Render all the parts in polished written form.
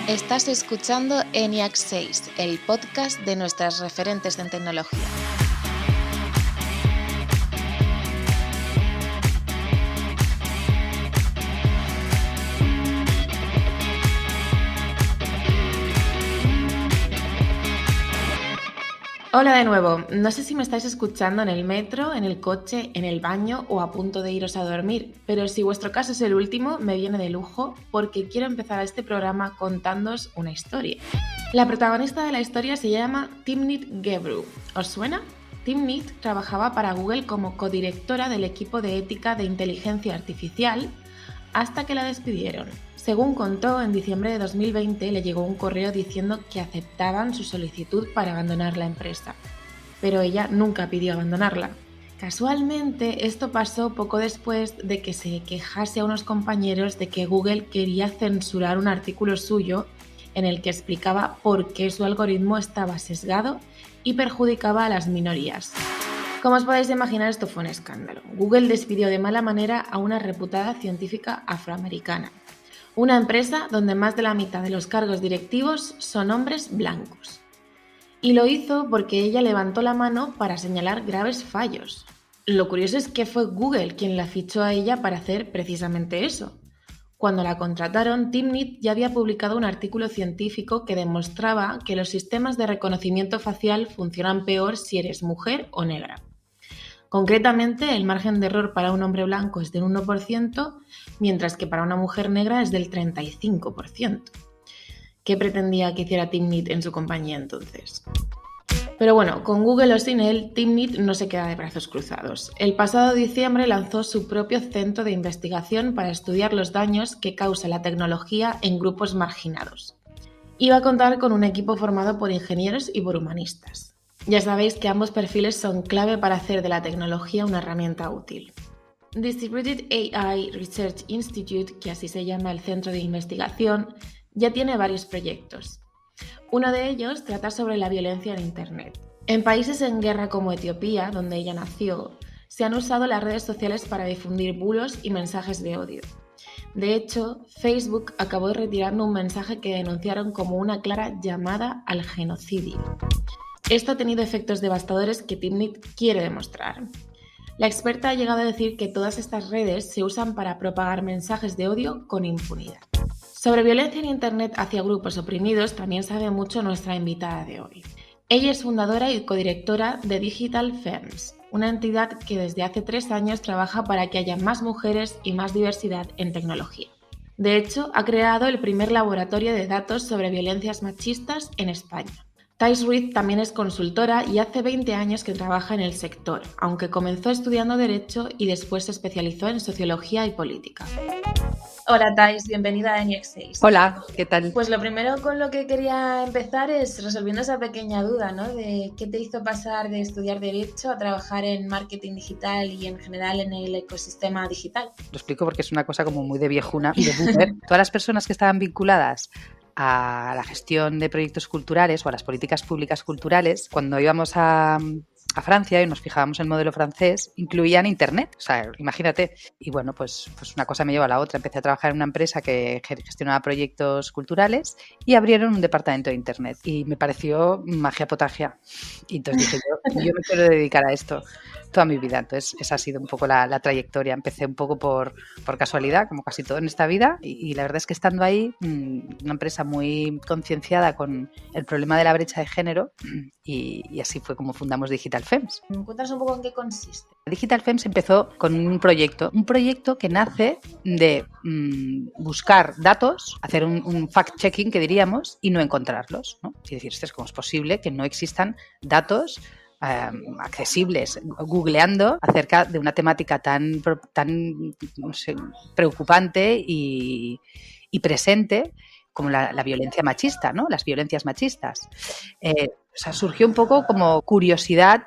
Estás escuchando ENIAC 6, el podcast de nuestras referentes en tecnología. Hola de nuevo, no sé si me estáis escuchando en el metro, en el coche, en el baño o a punto de iros a dormir, pero si vuestro caso es el último, me viene de lujo porque quiero empezar este programa contándoos una historia. La protagonista de la historia se llama Timnit Gebru. ¿Os suena? Timnit trabajaba para Google como codirectora del equipo de ética de inteligencia artificial hasta que la despidieron. Según contó, en diciembre de 2020 le llegó un correo diciendo que aceptaban su solicitud para abandonar la empresa, pero ella nunca pidió abandonarla. Casualmente, esto pasó poco después de que se quejase a unos compañeros de que Google quería censurar un artículo suyo en el que explicaba por qué su algoritmo estaba sesgado y perjudicaba a las minorías. Como os podéis imaginar, esto fue un escándalo. Google despidió de mala manera a una reputada científica afroamericana. Una empresa donde más de la mitad de los cargos directivos son hombres blancos. Y lo hizo porque ella levantó la mano para señalar graves fallos. Lo curioso es que fue Google quien la fichó a ella para hacer precisamente eso. Cuando la contrataron, Timnit ya había publicado un artículo científico que demostraba que los sistemas de reconocimiento facial funcionan peor si eres mujer o negra. Concretamente, el margen de error para un hombre blanco es del 1%, mientras que para una mujer negra es del 35%. ¿Qué pretendía que hiciera Timnit en su compañía entonces? Pero bueno, con Google o sin él, Timnit no se queda de brazos cruzados. El pasado diciembre lanzó su propio centro de investigación para estudiar los daños que causa la tecnología en grupos marginados. Iba a contar con un equipo formado por ingenieros y por humanistas. Ya sabéis que ambos perfiles son clave para hacer de la tecnología una herramienta útil. Distributed AI Research Institute, que así se llama el centro de investigación, ya tiene varios proyectos. Uno de ellos trata sobre la violencia en Internet. En países en guerra como Etiopía, donde ella nació, se han usado las redes sociales para difundir bulos y mensajes de odio. De hecho, Facebook acabó retirando un mensaje que denunciaron como una clara llamada al genocidio. Esto ha tenido efectos devastadores que Timnit quiere demostrar. La experta ha llegado a decir que todas estas redes se usan para propagar mensajes de odio con impunidad. Sobre violencia en Internet hacia grupos oprimidos también sabe mucho nuestra invitada de hoy. Ella es fundadora y codirectora de Digital Femmes, una entidad que desde hace 3 años trabaja para que haya más mujeres y más diversidad en tecnología. De hecho, ha creado el primer laboratorio de datos sobre violencias machistas en España. Thais Ruiz también es consultora y hace 20 años que trabaja en el sector, aunque comenzó estudiando Derecho y después se especializó en Sociología y Política. Hola Thais, bienvenida a ENIAC 6. Hola, ¿qué tal? Pues lo primero con lo que quería empezar es resolviendo esa pequeña duda, ¿no? De qué te hizo pasar de estudiar Derecho a trabajar en marketing digital y en general en el ecosistema digital. Lo explico porque es una cosa como muy de viejuna y de boomer. Todas las personas que estaban vinculadas a la gestión de proyectos culturales o a las políticas públicas culturales, cuando íbamos a Francia y nos fijábamos en el modelo francés, incluían Internet. O sea, imagínate. Y bueno, pues una cosa me lleva a la otra. Empecé a trabajar en una empresa que gestionaba proyectos culturales y abrieron un departamento de Internet. Y me pareció magia potagia. Y entonces dije, yo me quiero dedicar a esto toda mi vida. Entonces esa ha sido un poco la trayectoria. Empecé un poco por casualidad, como casi todo en esta vida. Y la verdad es que estando ahí, una empresa muy concienciada con el problema de la brecha de género, y así fue como fundamos Digital Femmes. Cuéntanos un poco en qué consiste. Digital Femmes empezó con un proyecto que nace de buscar datos, hacer un fact-checking, que diríamos, y no encontrarlos, ¿no? Es decir, ¿cómo es posible que no existan datos accesibles, googleando acerca de una temática tan no sé, preocupante y presente como la violencia machista, ¿no? Las violencias machistas. O sea, surgió un poco como curiosidad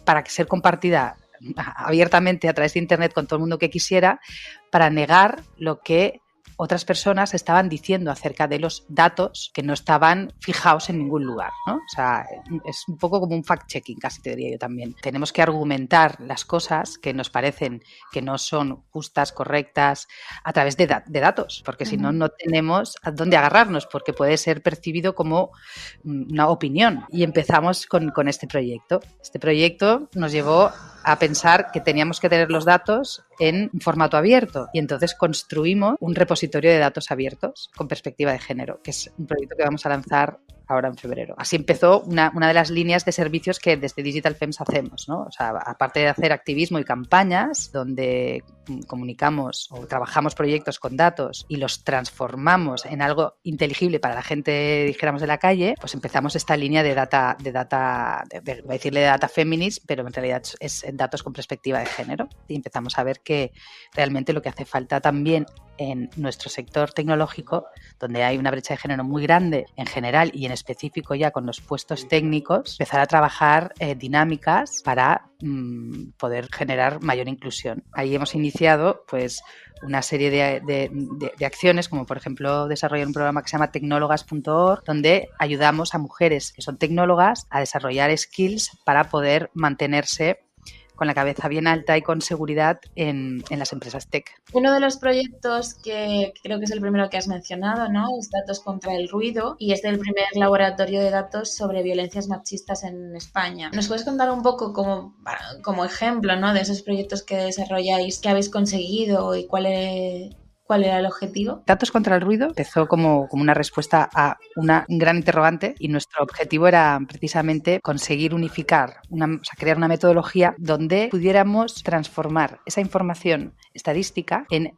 para ser compartida abiertamente a través de Internet con todo el mundo que quisiera, para negar lo que otras personas estaban diciendo acerca de los datos que no estaban fijados en ningún lugar, ¿no? O sea, es un poco como un fact-checking, casi te diría yo también. Tenemos que argumentar las cosas que nos parecen que no son justas, correctas, a través de datos, porque si no, no tenemos a dónde agarrarnos, porque puede ser percibido como una opinión. Y empezamos con este proyecto. Este proyecto nos llevó a pensar que teníamos que tener los datos en formato abierto y entonces construimos un repositorio de datos abiertos con perspectiva de género, que es un proyecto que vamos a lanzar ahora en febrero. Así empezó una de las líneas de servicios que desde Digital Femmes hacemos, ¿no? O sea, aparte de hacer activismo y campañas donde comunicamos o trabajamos proyectos con datos y los transformamos en algo inteligible para la gente, dijéramos, de la calle, pues empezamos esta línea de data, voy a decirle data feminist, pero en realidad es datos con perspectiva de género. Y empezamos a ver que realmente lo que hace falta también en nuestro sector tecnológico, donde hay una brecha de género muy grande en general y en específico ya con los puestos técnicos, empezar a trabajar dinámicas para poder generar mayor inclusión. Ahí hemos iniciado pues una serie de acciones, como por ejemplo desarrollar un programa que se llama tecnólogas.org, donde ayudamos a mujeres que son tecnólogas a desarrollar skills para poder mantenerse con la cabeza bien alta y con seguridad en las empresas tech. Uno de los proyectos que creo que es el primero que has mencionado, ¿no? Es Datos contra el Ruido y es el primer laboratorio de datos sobre violencias machistas en España. ¿Nos puedes contar un poco como ejemplo, ¿no? de esos proyectos que desarrolláis, qué habéis conseguido y cuál era el objetivo? Datos contra el ruido empezó como una respuesta a un gran interrogante y nuestro objetivo era precisamente conseguir unificar, crear una metodología donde pudiéramos transformar esa información estadística en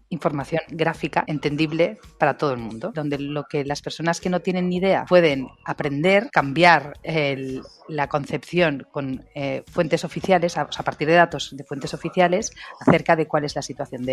información gráfica entendible para todo el mundo, donde lo que las personas que no tienen ni idea pueden aprender, cambiar la concepción con fuentes oficiales, a partir de datos de fuentes oficiales, acerca de cuál es la situación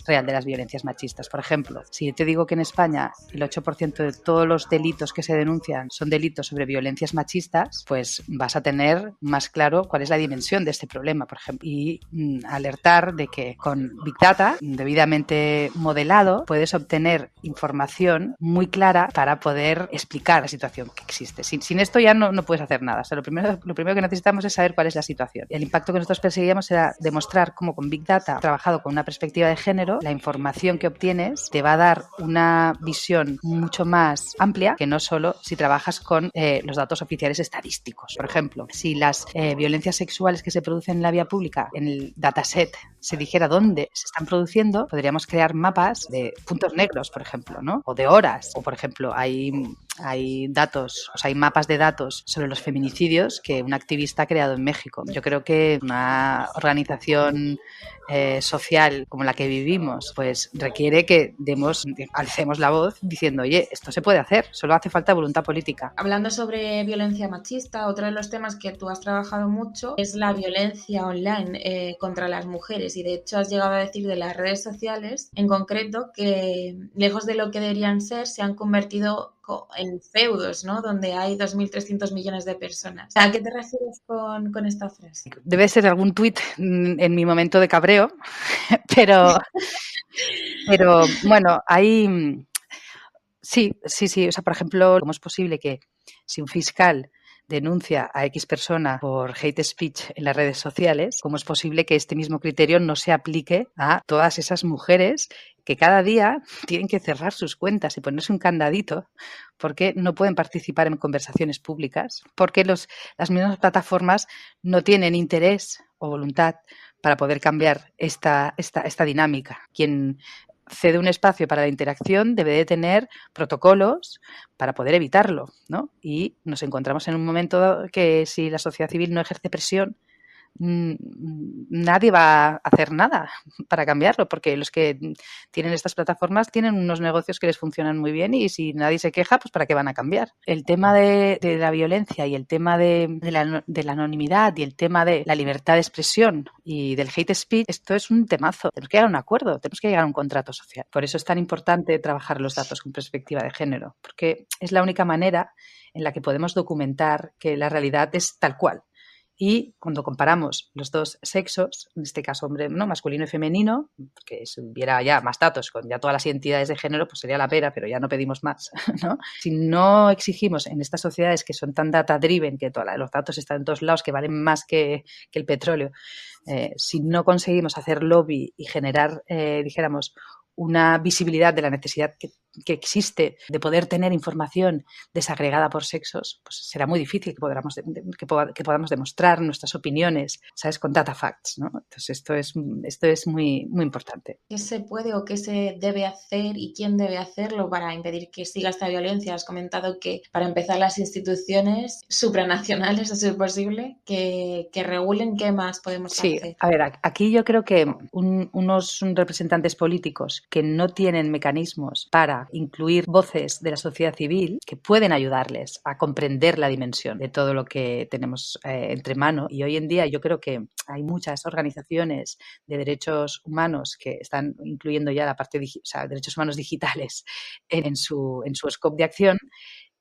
real de las violencias machistas. Por ejemplo, si yo te digo que en España el 8% de todos los delitos que se denuncian son delitos sobre violencias machistas, pues vas a tener más claro cuál es la dimensión de este problema, por ejemplo, y alertar de que con Big Data, debidamente modelado, puedes obtener información muy clara para poder explicar la situación que existe. Sin esto ya no puedes hacer nada. O sea, lo primero que necesitamos es saber cuál es la situación. El impacto que nosotros perseguíamos era demostrar cómo con Big Data, trabajado con una perspectiva de género, la información que obtienes te va a dar una visión mucho más amplia que no solo si trabajas con los datos oficiales estadísticos. Por ejemplo, si las violencias sexuales que se producen en la vía pública, en el dataset, se dijera dónde se están produciendo, podríamos crear mapas de puntos negros, por ejemplo, ¿no? O de horas. O, por ejemplo, hay datos, o sea, hay mapas de datos sobre los feminicidios que un activista ha creado en México. Yo creo que una organización social como la que vivimos, pues requiere que alcemos la voz diciendo, oye, esto se puede hacer, solo hace falta voluntad política. Hablando sobre violencia machista, otro de los temas que tú has trabajado mucho es la violencia online contra las mujeres y de hecho has llegado a decir de las redes sociales en concreto que lejos de lo que deberían ser se han convertido en feudos, ¿no? Donde hay 2.300 millones de personas. ¿A qué te refieres con esta frase? Debe ser algún tuit en mi momento de cabreo, pero bueno, hay... Sí. O sea, por ejemplo, ¿cómo es posible que si un fiscal denuncia a X persona por hate speech en las redes sociales, cómo es posible que este mismo criterio no se aplique a todas esas mujeres que cada día tienen que cerrar sus cuentas y ponerse un candadito porque no pueden participar en conversaciones públicas, porque las mismas plataformas no tienen interés o voluntad para poder cambiar esta dinámica? Quien cede un espacio para la interacción debe de tener protocolos para poder evitarlo, ¿no? Y nos encontramos en un momento que si la sociedad civil no ejerce presión, nadie va a hacer nada para cambiarlo, porque los que tienen estas plataformas tienen unos negocios que les funcionan muy bien y si nadie se queja, pues ¿para qué van a cambiar? El tema de la violencia y el tema de la anonimidad y el tema de la libertad de expresión y del hate speech, esto es un temazo. Tenemos que llegar a un acuerdo, tenemos que llegar a un contrato social. Por eso es tan importante trabajar los datos con perspectiva de género, porque es la única manera en la que podemos documentar que la realidad es tal cual Y cuando comparamos los dos sexos, en este caso hombre, ¿no?, masculino y femenino, que si hubiera ya más datos con ya todas las identidades de género, pues sería la pera, pero ya no pedimos más, ¿no? Si no exigimos en estas sociedades que son tan data-driven, que los datos están en todos lados, que valen más que el petróleo, si no conseguimos hacer lobby y generar, dijéramos, una visibilidad de la necesidad que existe de poder tener información desagregada por sexos, pues será muy difícil que podamos demostrar nuestras opiniones, ¿sabes?, con data facts, ¿no? Entonces esto es muy, muy importante. ¿Qué se puede o qué se debe hacer y quién debe hacerlo para impedir que siga esta violencia? Has comentado que, para empezar, las instituciones supranacionales, a ser posible, que regulen. ¿Qué más podemos Sí, hacer? a ver, aquí yo creo que unos representantes políticos que no tienen mecanismos para incluir voces de la sociedad civil que pueden ayudarles a comprender la dimensión de todo lo que tenemos entre manos. Y hoy en día yo creo que hay muchas organizaciones de derechos humanos que están incluyendo ya la parte, o sea, derechos humanos digitales en su scope de acción,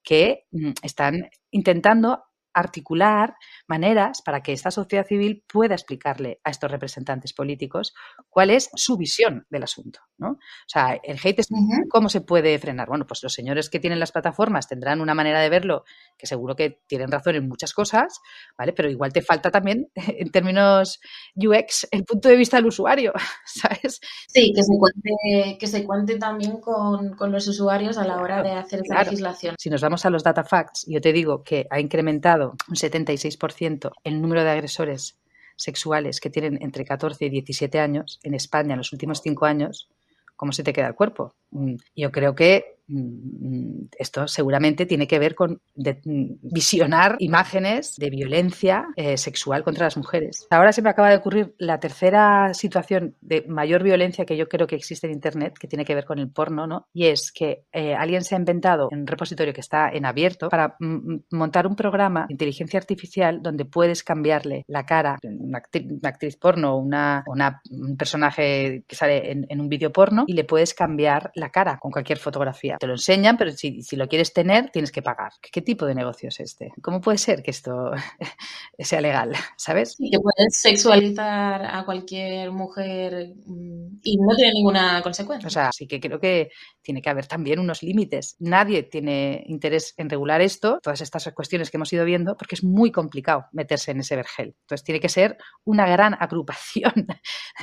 que están intentando articular maneras para que esta sociedad civil pueda explicarle a estos representantes políticos cuál es su visión del asunto, ¿no? O sea, el hate es, ¿cómo se puede frenar? Bueno, pues los señores que tienen las plataformas tendrán una manera de verlo que seguro que tienen razón en muchas cosas, ¿vale? Pero igual te falta también, en términos UX, el punto de vista del usuario, ¿sabes? Sí, que se cuente también con los usuarios a la hora de hacer esa legislación. Si nos vamos a los data facts, yo te digo que ha incrementado un 76% el número de agresores sexuales que tienen entre 14 y 17 años en España en los últimos 5 años. ¿Cómo se te queda el cuerpo? Yo creo que esto seguramente tiene que ver con visionar imágenes de violencia sexual contra las mujeres. Ahora se me acaba de ocurrir la tercera situación de mayor violencia que yo creo que existe en Internet, que tiene que ver con el porno, ¿no? Y es que alguien se ha inventado en un repositorio que está en abierto para montar un programa de inteligencia artificial donde puedes cambiarle la cara de una actriz porno o un personaje que sale en un vídeo porno, y le puedes cambiar la cara con cualquier fotografía. Te lo enseñan, pero si lo quieres tener, tienes que pagar. ¿Qué tipo de negocio es este? ¿Cómo puede ser que esto sea legal? ¿Sabes? Sí, que puedes sexualizar a cualquier mujer y no tiene ninguna consecuencia. O sea, sí que creo que tiene que haber también unos límites. Nadie tiene interés en regular esto, todas estas cuestiones que hemos ido viendo, porque es muy complicado meterse en ese vergel. Entonces tiene que ser una gran agrupación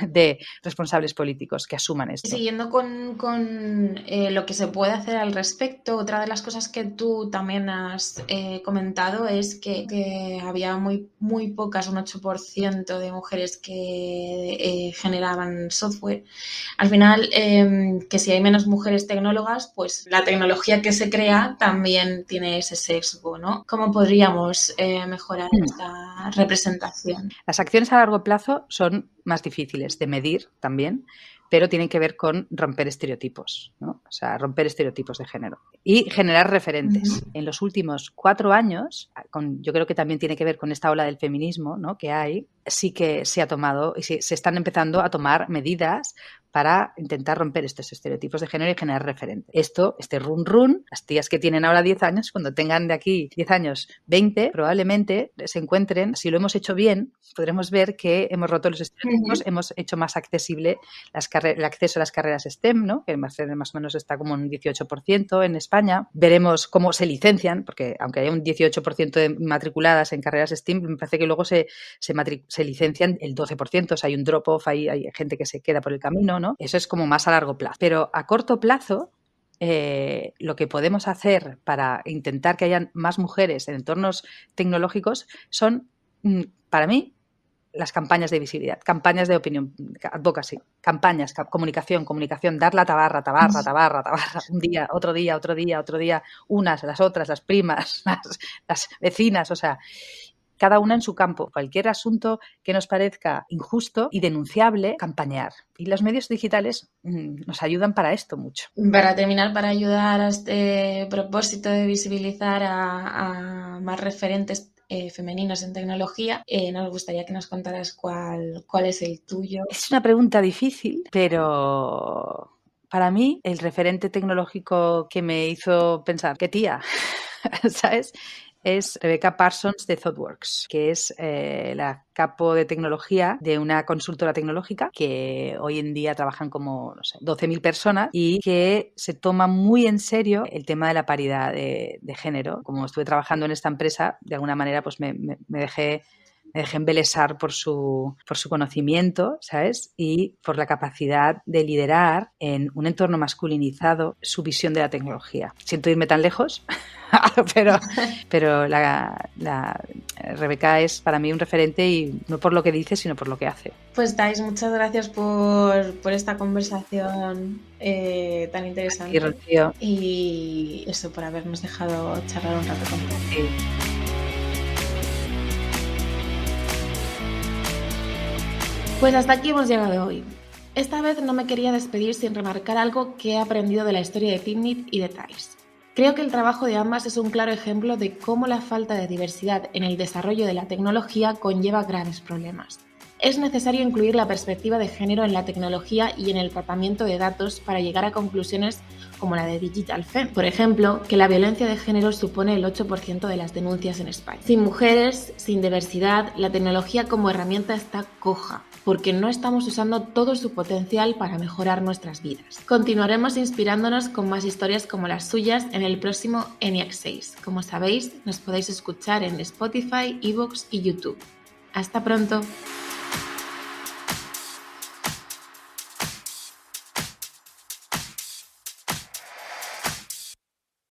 de responsables políticos que asuman esto. Siguiendo con lo que se puede hacer al respecto, otra de las cosas que tú también has comentado es que había muy pocas, un 8% de mujeres que generaban software. Al final, que si hay menos mujeres tecnólogas, pues la tecnología que se crea también tiene ese sesgo, ¿no? ¿Cómo podríamos mejorar esta representación? Las acciones a largo plazo son más difíciles de medir también, pero tienen que ver con romper estereotipos, ¿no? O sea, romper estereotipos de género y generar referentes. En los últimos 4 años, yo creo que también tiene que ver con esta ola del feminismo, ¿no?, que hay, sí que se ha tomado y se están empezando a tomar medidas para intentar romper estos estereotipos de género y generar referentes. Este run, las tías que tienen ahora 10 años, cuando tengan de aquí 10 años 20, probablemente se encuentren, si lo hemos hecho bien, podremos ver que hemos roto los estereotipos, hemos hecho más accesible el acceso a las carreras STEM, ¿no?, que más o menos está como un 18% en España. Veremos cómo se licencian, porque aunque haya un 18% de matriculadas en carreras STEM, me parece que luego se licencian el 12%, o sea, hay un drop-off, hay gente que se queda por el camino, ¿no? Eso es como más a largo plazo. Pero a corto plazo, lo que podemos hacer para intentar que hayan más mujeres en entornos tecnológicos son, para mí, las campañas de visibilidad, campañas de opinión, advocacy, campañas, comunicación, dar la tabarra, un día, otro día, unas, las otras, las primas, las vecinas, o sea, cada una en su campo. Cualquier asunto que nos parezca injusto y denunciable, campañar. Y los medios digitales nos ayudan para esto mucho. Para terminar, para ayudar a este propósito de visibilizar a más referentes femeninos en tecnología, nos gustaría que nos contaras cuál es el tuyo. Es una pregunta difícil, pero para mí el referente tecnológico que me hizo pensar, qué tía, ¿sabes?, es Rebecca Parsons de ThoughtWorks, que es la capo de tecnología de una consultora tecnológica que hoy en día trabajan como, no sé, 12.000 personas y que se toma muy en serio el tema de la paridad de género. Como estuve trabajando en esta empresa, de alguna manera pues me dejé embelesar por su conocimiento, ¿sabes? Y por la capacidad de liderar en un entorno masculinizado su visión de la tecnología. Siento irme tan lejos, pero la Rebeca es para mí un referente, y no por lo que dice, sino por lo que hace. Pues Thais, muchas gracias por esta conversación tan interesante. Y Rocío. Y eso, por habernos dejado charlar un rato contigo. Sí. Pues hasta aquí hemos llegado hoy. Esta vez no me quería despedir sin remarcar algo que he aprendido de la historia de Timnit y de Thais. Creo que el trabajo de ambas es un claro ejemplo de cómo la falta de diversidad en el desarrollo de la tecnología conlleva graves problemas. Es necesario incluir la perspectiva de género en la tecnología y en el tratamiento de datos para llegar a conclusiones como la de Digital Femme. Por ejemplo, que la violencia de género supone el 8% de las denuncias en España. Sin mujeres, sin diversidad, la tecnología como herramienta está coja, porque no estamos usando todo su potencial para mejorar nuestras vidas. Continuaremos inspirándonos con más historias como las suyas en el próximo ENIAC 6. Como sabéis, nos podéis escuchar en Spotify, iVoox y YouTube. ¡Hasta pronto!